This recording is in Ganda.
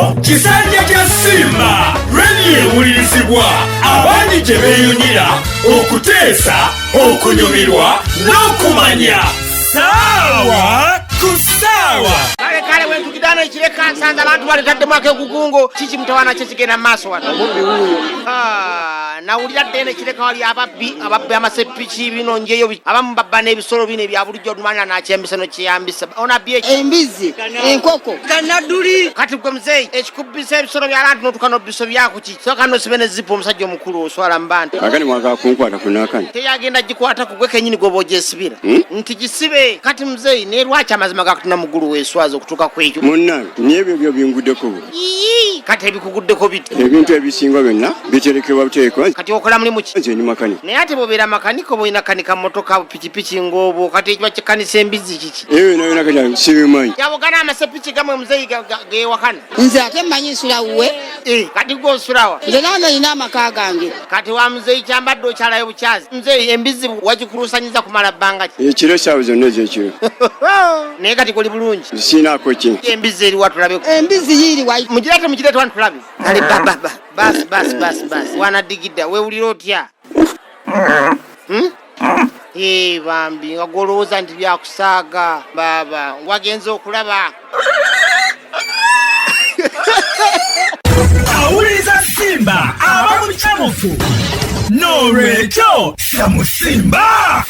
kino kisanja kya Simba lweli ewulirizibwa abangi gye beeyunira okuteesa okunyumirwa n'okumanya saawa ku saawa. Kale wentukidana ekireka nsanze abantu baletaddemu akegugungo kiki mutawana kye kigenda mu maaso wano omubbi wuuyo nawulira ddene ekireka wali ababbi amasepiki bino njeyo abamu babba n'ebisolo bino ebya bulijjo olumanira nakyembisa nokyeyambisa onabye embizi enkoko kanaduli kati gwe muzeeyi ekikubbisa ebisolo byalantu notuka nobiso byako ki soka nosibe ne zipu omusajja omukulu oswala mbantu akani mwaka kunkwata kunakani teyagenda gikwata kugwe kenyini gwoba ogyesibira nti gisibe kati muzeeyi nerwaki amazima gakutuna mugulu weeswaza okutuuka kwekyo munange nyebyo byo binguddeko kati ebikuguddeko biti ebintu ebisinga byonna biterekebwa buteekwa kati okola mulimu ki nze ndi makanika naye ate bwobeera makaniko boyina kanika motoka pikipiki ng'obwo kati ekiba kikanisa embizi kiki eyo nayona kati sibimanyi yabogana amasepiki gamwe muzeeyi gewakana nze ate mmanyi nsula wuwe kati gwosulawa nze nange nina amaka gange kati wa muzeeyi kyambadde okyalayo bukyazi muzeeyi embizi wagikulusanyiza kumala bbanga ki ekiro saawa zonna ezekiro naye kati kuli bulungi sinaako ki embizi eri watulabeko embizi yiri wa mugirete wantulabe kale bababa basi wanadigidda wewulira otya bambi nga golowooza nti byakusaaga baba wagenza okulaba awuliriza Simba aba mukyamufu n'olwekyo samusimba.